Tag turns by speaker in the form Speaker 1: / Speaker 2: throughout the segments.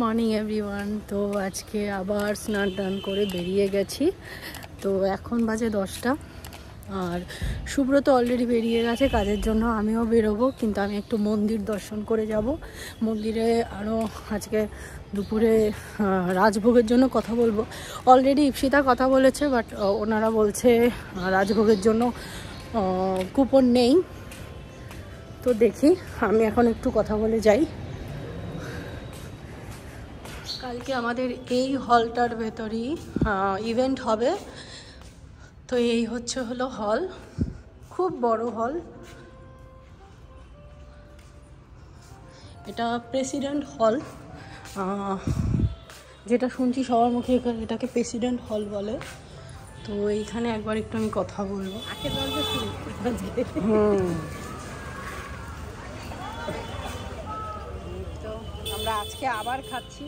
Speaker 1: Morning everyone. তো আজকে আবার স্নান টান করে বেরিয়ে গেছি। তো এখন বাজে 10টা আর সুব্রত অলরেডি বেরিয়ে গেছে কাজের জন্য। আমিও বেরোবো, কিন্তু আমি একটু মন্দির দর্শন করে যাব। মন্দিরে আরও আজকে দুপুরে রাজভোগের জন্য কথা বলবো। অলরেডি ইপসিতা কথা বলেছে, বাট ওনারা বলছে রাজভোগের জন্য কুপন নেই। তো দেখি, আমি এখন একটু কথা বলে যাই। কালকে আমাদের এই হলটার ভেতরেই ইভেন্ট হবে। তো এই হলো হল, খুব বড় হল। এটা প্রেসিডেন্ট হল, যেটা শুনছি সবার মুখে এটাকে প্রেসিডেন্ট হল বলে। তো এইখানে একবার একটু আমি কথা বলবো। তো আমরা আজকে আবার খাচ্ছি।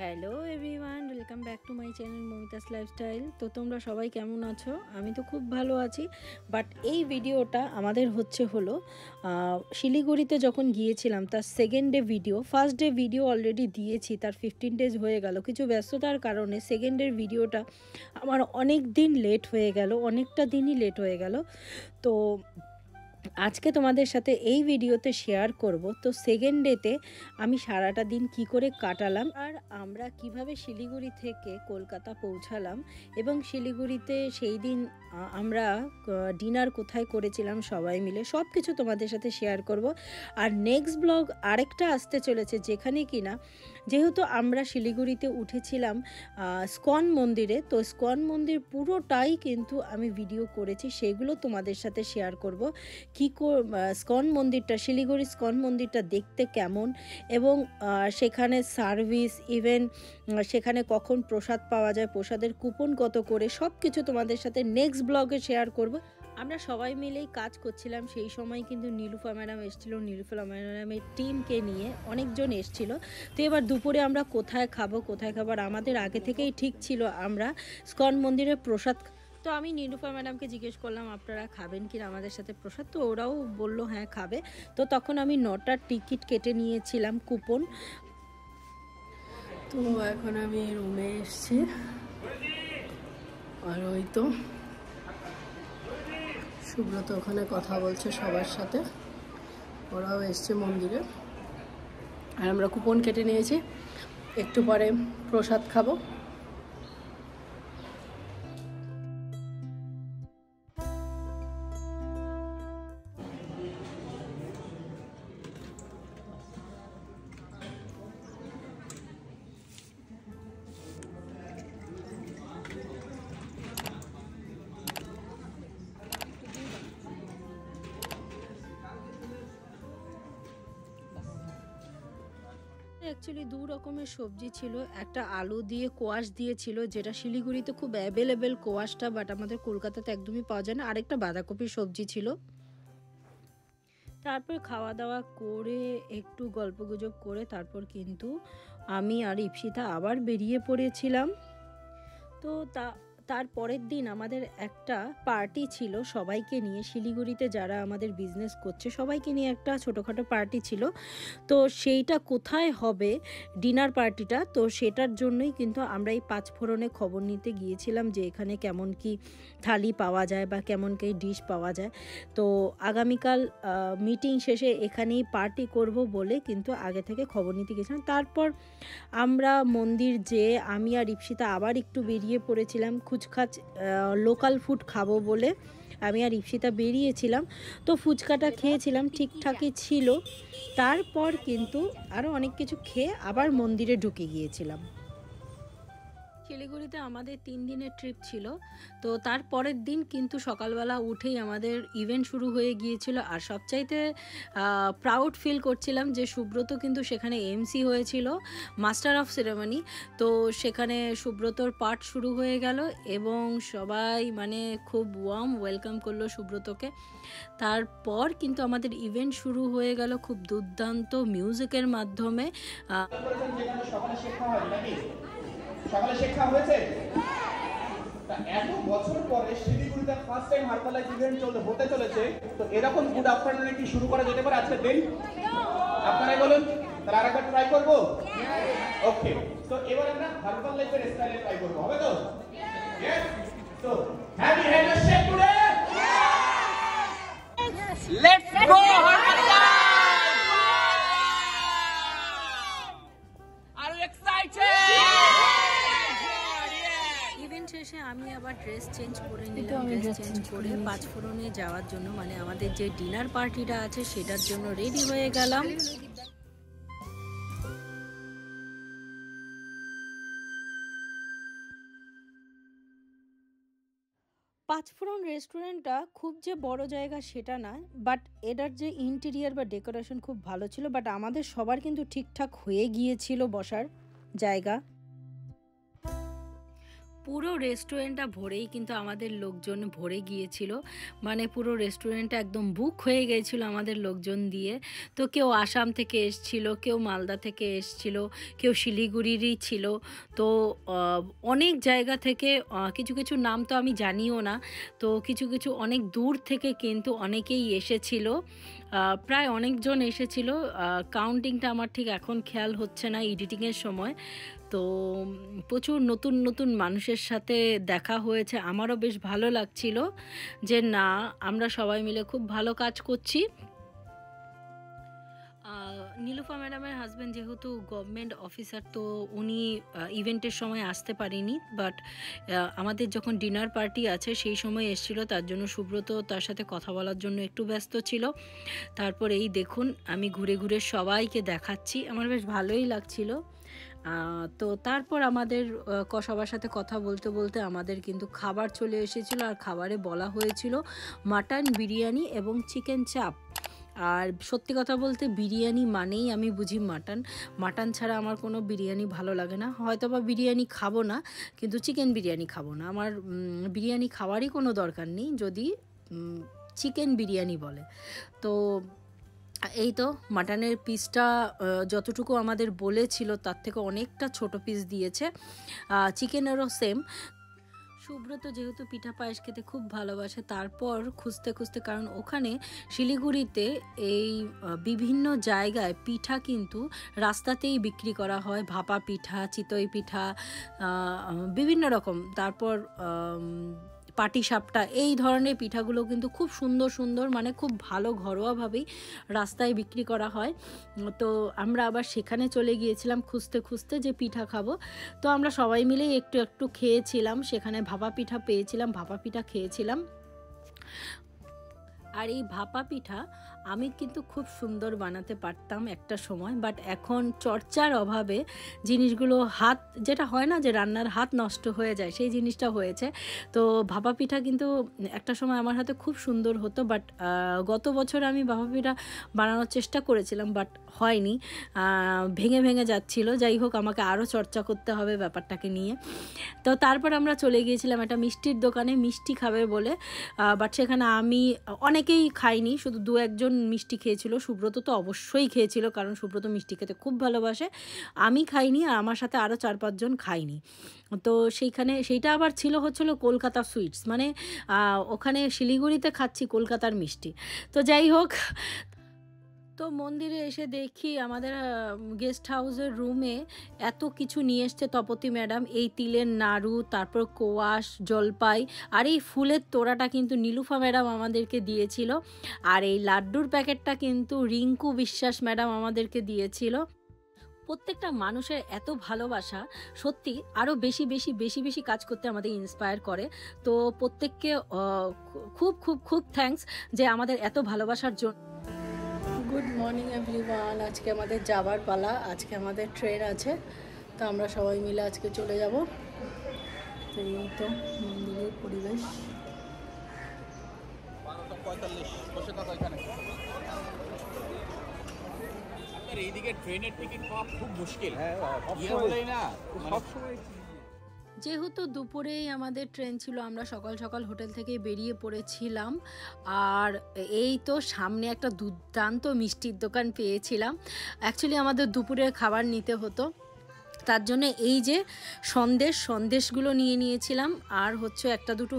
Speaker 1: Hello everyone, welcome back to my channel মমিতাস lifestyle. তো তোমরা সবাই কেমন আছো? আমি তো খুব ভালো আছি। বাট এই ভিডিওটা আমাদের হলো শিলিগুড়িতে যখন গিয়েছিলাম তার second day video. First day video already দিয়েছি, তার 15 ডেজ হয়ে গেল। কিছু ব্যস্ততার কারণে সেকেন্ড ডের ভিডিওটা আমার অনেক দিন লেট হয়ে গেল, অনেকটা দিনই লেট হয়ে গেল। তো আজকে তোমাদের সাথে এই ভিডিওতে শেয়ার করব। তো সেকেন্ড ডেতে আমি সারাটা দিন কি করে কাটালাম, আর আমরা কিভাবে শিলিগুড়ি থেকে কলকাতা পৌঁছালাম, এবং শিলিগুড়িতে সেই দিন আমরা ডিনার কোথায় করেছিলাম সবাই মিলে, সব কিছু তোমাদের সাথে শেয়ার করব। আর নেক্সট ব্লগ আরেকটা আসতে চলেছে, যেখানে কিনা যেহেতু আমরা শিলিগুড়িতে উঠেছিলাম স্কন মন্দিরে। তো স্কন মন্দির পুরোটাই কিন্তু আমি ভিডিও করেছি, সেগুলো তোমাদের সাথে শেয়ার করব। স্কন মন্দিরটা, শিলিগুড়ি স্কন মন্দিরটা দেখতে কেমন, এবং সেখানে সার্ভিস, ইভেন সেখানে কখন প্রসাদ পাওয়া যায়, প্রসাদের কুপন কত করে, সব কিছু তোমাদের সাথে নেক্সট ব্লগে শেয়ার করব। আমরা সবাই মিলেই কাজ করছিলাম। সেই সময় কিন্তু নীলুফা ম্যাডাম এসেছিল, নীলুফা ম্যাডামের টিমকে নিয়ে অনেকজন এসেছিল। তো এবার দুপুরে আমরা কোথায় খাবো আর আমাদের আগে থেকেই ঠিক ছিল আমরা স্কন মন্দিরে প্রসাদ। তো আমি নীলুফা ম্যাডামকে জিজ্ঞেস করলাম আপনারা খাবেন কি আমাদের সাথে প্রসাদ। তো ওরাও বললো হ্যাঁ খাবে। তো তখন আমি 9টার টিকিট কেটে নিয়েছিলাম কুপন। তো এখন আমি রুমে এসেছি, আর ওই তো সুব্রত ওখানে কথা বলছে সবার সাথে, ওরাও এসছে মন্দিরে। আর আমরা কুপন কেটে নিয়েছি, একটু পরে প্রসাদ খাবো। অ্যাকচুয়ালি দু রকমের সবজি ছিল, একটা আলু দিয়ে কোয়াশ দিয়েছিল, যেটা শিলিগুড়িতে খুব অ্যাভেলেবেল কোয়াশটা, বাট আমাদের কলকাতাতে একদমই পাওয়া যায় না। আরেকটা বাঁধাকপির সবজি ছিল। তারপর খাওয়া দাওয়া করে একটু গল্পগুজব করে তারপর কিন্তু আমি আর ইপসিতা আবার বেরিয়ে পড়েছিলাম। তো তারপরের দিন আমাদের একটা পার্টি ছিল সবাইকে নিয়ে, শিলিগুড়িতে যারা আমাদের বিজনেস করছে সবাইকে নিয়ে একটা ছোটোখাটো পার্টি ছিল। তো সেইটা কোথায় হবে ডিনার পার্টিটা, তো সেটার জন্যই কিন্তু আমরা এই 5 ফোড়নে খবর নিতে গিয়েছিলাম যে এখানে কেমন কি থালি পাওয়া যায় বা কেমন কি ডিশ পাওয়া যায়। তো আগামীকাল মিটিং শেষে এখানেই পার্টি করব বলে কিন্তু আগে থেকে খবর নিতে গেছিলাম। তারপর আমরা মন্দির যেয়ে আমি আর ইপসিতা আবার একটু বেরিয়ে পড়েছিলাম খুচখাচ লোকাল ফুড খাবো বলে। আমি আর ইপসিতা বেরিয়েছিলাম, তো ফুচকাটা খেয়েছিলাম, ঠিকঠাকই ছিল। তারপর কিন্তু আরও অনেক কিছু খেয়ে আবার মন্দিরে ঢুকে গিয়েছিলাম। শিলিগুড়িতে আমাদের 3 দিনের ট্রিপ ছিল। তো তারপরের দিন কিন্তু সকালবেলা উঠেই আমাদের ইভেন্ট শুরু হয়ে গিয়েছিল। আর সবচাইতে প্রাউড ফিল করছিলাম যে সুব্রত কিন্তু সেখানে এমসি হয়েছিল, মাস্টার অফ সেরেমনি। তো সেখানে সুব্রতর পার্ট শুরু হয়ে গেল এবং সবাই মানে খুব ওয়ার্ম ওয়েলকাম করলো সুব্রতকে। তারপর কিন্তু আমাদের ইভেন্ট শুরু হয়ে গেল খুব দুর্দান্ত মিউজিকের মাধ্যমে।
Speaker 2: সকালে শিক্ষা হয়েছে। এত বছর পরে শিলিগুড়িতে ফার্স্ট টাইম হারপালাইজ ইভেন্ট হতে চলেছে, তো এরকম গুড আফটারনুনে কি শুরু করা যেতে পারে আজকের দিন? আপনারাই বলুন, তাহলে আরেকবার ট্রাই করবো। ওকে, তো এবার আমরা হারপালাইজের স্টাইলে ট্রাই করবো, হবে তো? Yes. So, have you had a shake today? Yes. Let's go Harpalize! Are you excited?
Speaker 1: Event শেষে আমি আবার ড্রেস চেঞ্জ করে নিলাম। ড্রেস চেঞ্জ করে পাঁচফোড়নে যাওয়ার জন্য, মানে আমাদের যে ডিনার পার্টিটা আছে সেটার জন্য রেডি হয়ে গেলাম। পাঁচফোড়ন রেস্টুরেন্টটা খুব যে বড় জায়গা সেটা না, বাট এটার যে ইন্টেরিয়ার বা ডেকোরেশন খুব ভালো ছিল। বাট আমাদের সবার কিন্তু ঠিকঠাক হয়ে গিয়েছিল বসার জায়গা। পুরো রেস্টুরেন্টটা ভরেই কিন্তু আমাদের লোকজন ভরে গিয়েছিল, মানে পুরো রেস্টুরেন্টটা একদম বুক হয়ে গিয়েছিল আমাদের লোকজন দিয়ে। তো কেউ আসাম থেকে এসছিল, কেউ মালদা থেকে এসছিল, কেউ শিলিগুড়িরই ছিল। তো অনেক জায়গা থেকে কিছু কিছু নাম তো আমি জানিও না, তো কিছু কিছু অনেক দূর থেকে কিন্তু অনেকেই এসেছিল, প্রায় অনেকজন এসেছিল। কাউন্টিংটা আমার ঠিক এখন খেয়াল হচ্ছে না এডিটিংয়ের সময়। তো প্রচুর নতুন নতুন মানুষের সাথে দেখা হয়েছে, আমারও বেশ ভালো লাগছিল যে না, আমরা সবাই মিলে খুব ভালো কাজ করছি। নীলুফা ম্যাডামের হাজব্যান্ড যেহেতু গভর্নমেন্ট অফিসার, তো উনি ইভেন্টের সময় আসতে পারেনি, বাট আমাদের যখন ডিনার পার্টি আছে সেই সময় এসেছিল, তার জন্য সুব্রত তার সাথে কথা বলার জন্য একটু ব্যস্ত ছিল। তারপর এই দেখুন আমি ঘুরে ঘুরে সবাইকে দেখাচ্ছি, আমার বেশ ভালোই লাগছিল। তো তারপর আমাদের সবার সাথে কথা বলতে বলতে আমাদের কিন্তু খাবার চলে এসেছিলো, আর খাবারে বলা হয়েছিল মাটন বিরিয়ানি এবং চিকেন চাপ। আর সত্যি কথা বলতে বিরিয়ানি মানেই আমি বুঝি মাটন। মাটন ছাড়া আমার কোনো বিরিয়ানি ভালো লাগে না, হয়তো বা বিরিয়ানি খাবো না, কিন্তু চিকেন বিরিয়ানি খাবো না। আমার বিরিয়ানি খাওয়ারই কোনো দরকার নেই যদি চিকেন বিরিয়ানি বলে। তো এই তো মাটনের পিসটা যতটুকু আমাদের বলেছিল তার থেকে অনেকটা ছোট পিস দিয়েছে। চিকেনেরও সেম। সুব্রত যেহেতু পিঠা পায়েস খেতে খুব ভালোবাসে, তারপর খুঁজতে খুঁজতে, কারণ ওখানে শিলিগুড়িতে এই বিভিন্ন জায়গায় পিঠা কিন্তু রাস্তাতেই বিক্রি করা হয়, ভাপা পিঠা, চিতই পিঠা, বিভিন্ন রকম, তারপর পাটিসাপটা, এই ধরনের পিঠাগুলো কিন্তু খুব সুন্দর সুন্দর, মানে খুব ভালো ঘরোয়াভাবেই রাস্তায় বিক্রি করা হয়। তো আমরা আবার সেখানে চলে গিয়েছিলাম খুঁজতে খুঁজতে যে পিঠা খাবো। তো আমরা সবাই মিলেই একটু একটু খেয়েছিলাম, সেখানে ভাপা পিঠা পেয়েছিলাম, ভাপা পিঠা খেয়েছিলাম। আর এই ভাপা পিঠা আমি কিন্তু খুব সুন্দর বানাতে পারতাম একটা সময়, বাট এখন চর্চার অভাবে জিনিসগুলো হাত, যেটা হয় না যে রান্নার হাত নষ্ট হয়ে যায়, সেই জিনিসটা হয়েছে। তো ভাপা পিঠা কিন্তু একটা সময় আমার হাতে খুব সুন্দর হতো, বাট গত বছর আমি ভাপা পিঠা বানানোর চেষ্টা করেছিলাম, বাট হয়নি, ভেঙে ভেঙে যাচ্ছিলো। যাই হোক, আমাকে আরও চর্চা করতে হবে ব্যাপারটাকে নিয়ে। তো তারপর আমরা চলে গিয়েছিলাম একটা মিষ্টির দোকানে, মিষ্টি খাবে বলে, বাট সেখানে আমি অনেকেই খাইনি, শুধু দু একজন মিষ্টি খেয়েছিল। সুব্রত তো অবশ্যই খেয়েছিল, কারণ সুব্রত মিষ্টি খেতে খুব ভালোবাসে। আমি খাইনি, আর আমার সাথে আরও 4-5 জন খাইনি। তো সেইটা আবার হচ্ছিল কলকাতা সুইটস, মানে ওখানে শিলিগুড়িতে খাচ্ছি কলকাতার মিষ্টি। তো যাই হোক, তো মন্দিরে এসে দেখি আমাদের গেস্ট হাউসের রুমে এত কিছু নিয়ে এসছে তপতি ম্যাডাম। এই তিলের নাড়ু, তারপর কোয়াশ, জলপাই, আর এই ফুলের তোড়াটা কিন্তু নীলুফা ম্যাডাম আমাদেরকে দিয়েছিল। আর এই লাড্ডুর প্যাকেটটা কিন্তু রিঙ্কু বিশ্বাস ম্যাডাম আমাদেরকে দিয়েছিল। প্রত্যেকটা মানুষের এত ভালোবাসা সত্যি আরও বেশি বেশি বেশি বেশি কাজ করতে আমাদের ইন্সপায়ার করে। তো প্রত্যেককে খুব খুব খুব থ্যাঙ্কস যে আমাদের এত ভালোবাসার জন্য। গুড মর্নিং এভরিওয়ান, আজকে আমাদের যাবার পালা, আজকে আমাদের ট্রেন আছে। তো আমরা সবাই মিলে আজকে চলে যাব। তো এই তো মন্দিরের পরিবেশ।
Speaker 2: 12:45 বসে থাকো এখানে। আপনার এইদিকে ট্রেনের টিকিট পাওয়া খুব মুশকিল। হ্যাঁ, বলেই না সবসময়।
Speaker 1: যেহেতু দুপুরেই আমাদের ট্রেন ছিল, আমরা সকাল সকাল হোটেল থেকে বেরিয়ে পড়েছিলাম। আর এই তো সামনে একটা দুর্দান্ত মিষ্টির দোকান পেয়েছিলাম। অ্যাকচুয়ালি আমাদের দুপুরের খাবার নিতে হতো, তার জন্য এই যে সন্দেশগুলো নিয়ে নিয়েছিলাম, আর হচ্ছে একটা দুটো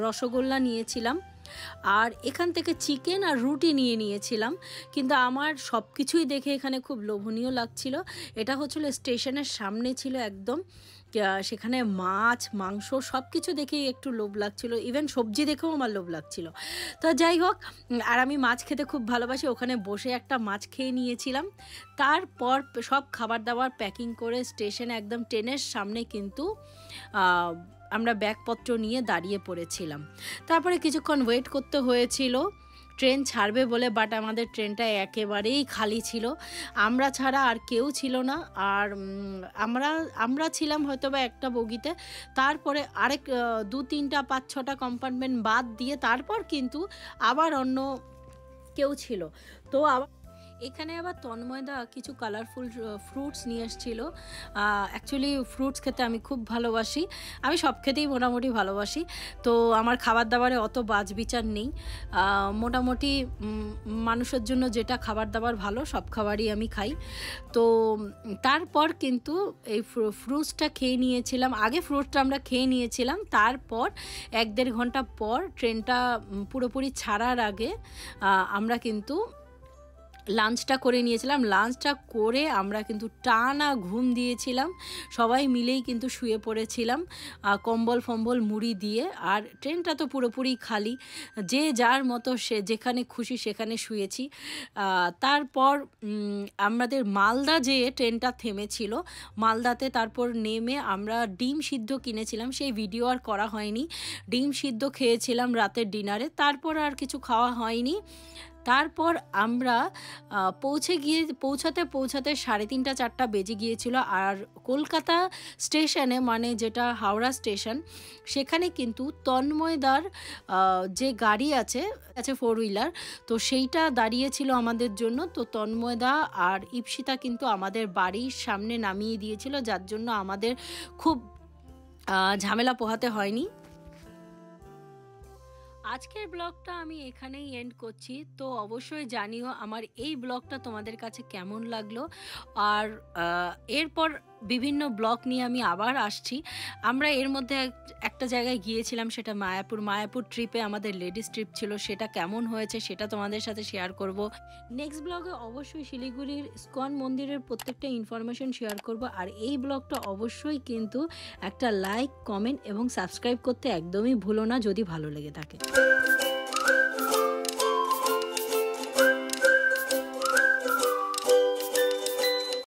Speaker 1: রসগোল্লা নিয়েছিলাম, আর এখান থেকে চিকেন আর রুটি নিয়ে নিয়েছিলাম। কিন্তু আমার সব কিছুই দেখে এখানে খুব লোভনীয় লাগছিল। এটা হচ্ছিল স্টেশনের সামনে ছিল একদম, সেখানে মাছ মাংস সব কিছু দেখেই একটু লোভ লাগছিল, ইভেন সবজি দেখেও আমার লোভ লাগছিল। তো যাই হোক, আর আমি মাছ খেতে খুব ভালোবাসি, ওখানে বসে একটা মাছ খেয়ে নিয়েছিলাম। তারপর সব খাবার দাবার প্যাকিং করে স্টেশনে একদম ট্রেনের সামনে কিন্তু আমরা ব্যাগপত্র নিয়ে দাঁড়িয়ে পড়েছিলাম। তারপরে কিছুক্ষণ ওয়েট করতে হয়েছিল ট্রেন ছাড়বে বলে, বাট আমাদের ট্রেনটা একেবারেই খালি ছিল, আমরা ছাড়া আর কেউ ছিল না। আর আমরা ছিলাম হয়তো বা একটা বগিতে, তারপরে আরেক 2-3টা 5-6টা কম্পার্টমেন্ট বাদ দিয়ে তারপর কিন্তু আবার অন্য কেউ ছিল। তো আবার এখানে আবার তন্ময়দা কিছু কালারফুল ফ্রুটস নিয়ে এসেছিলো। অ্যাকচুয়ালি ফ্রুটস খেতে আমি খুব ভালোবাসি, আমি সব খেতেই মোটামুটি ভালোবাসি। তো আমার খাবার দাবারে অত বাছবিচার নেই, মোটামুটি মানুষের জন্য যেটা খাবার দাবার ভালো সব খাবারই আমি খাই। তো তারপর কিন্তু এই ফ্রুটসটা খেয়ে নিয়েছিলাম, আগে ফ্রুটসটা আমরা খেয়ে নিয়েছিলাম, তারপর 1-1.5 ঘন্টা পর ট্রেনটা পুরোপুরি ছাড়ার আগে আমরা কিন্তু লাঞ্চটা করে নিয়েছিলাম। লাঞ্চটা করে আমরা কিন্তু টানা ঘুম দিয়েছিলাম, সবাই মিলেই কিন্তু শুয়ে পড়েছিলাম কম্বল ফম্বল মুড়ি দিয়ে। আর ট্রেনটা তো পুরোপুরি খালি, যে যার মতো সে যেখানে খুশি সেখানে শুয়েছি। তারপর আমাদের মালদা যেয়ে ট্রেনটা থেমেছিল, মালদাতে তারপর নেমে আমরা ডিম সিদ্ধ কিনেছিলাম, সেই ভিডিও আর করা হয়নি। ডিম সিদ্ধ খেয়েছিলাম রাতের ডিনারে, তারপর আর কিছু খাওয়া হয়নি। তারপর আমরা পৌঁছাতে 3:30-4টা বেজে গিয়েছিল। আর কলকাতা স্টেশনে, মানে যেটা হাওড়া স্টেশন, সেখানে কিন্তু তন্ময়দার যে গাড়ি আছে 4 হুইলার, তো সেইটা দাঁড়িয়েছিল আমাদের জন্য। তো তন্ময়দা আর ইপসিতা কিন্তু আমাদের বাড়ির সামনে নামিয়ে দিয়েছিল, যার জন্য আমাদের খুব ঝামেলা পোহাতে হয়নি। আজকের ব্লগটা আমি এখানেই এন্ড করছি। তো অবশ্যই জানিও আমার এই ব্লগটা তোমাদের কাছে কেমন লাগলো। আর এরপর বিভিন্ন ব্লগ নিয়ে আমি আবার আসছি। আমরা এর মধ্যে একটা জায়গায় গিয়েছিলাম, সেটা মায়াপুর ট্রিপে, আমাদের লেডিস ট্রিপ ছিল, সেটা কেমন হয়েছে সেটা তোমাদের সাথে শেয়ার করব। নেক্সট ব্লগে অবশ্যই শিলিগুড়ির ইসকন মন্দিরের প্রত্যেকটা ইনফরমেশন শেয়ার করব। আর এই ব্লগটা অবশ্যই কিন্তু একটা লাইক, কমেন্ট এবং সাবস্ক্রাইব করতে একদমই ভুলো না যদি ভালো লেগে থাকে।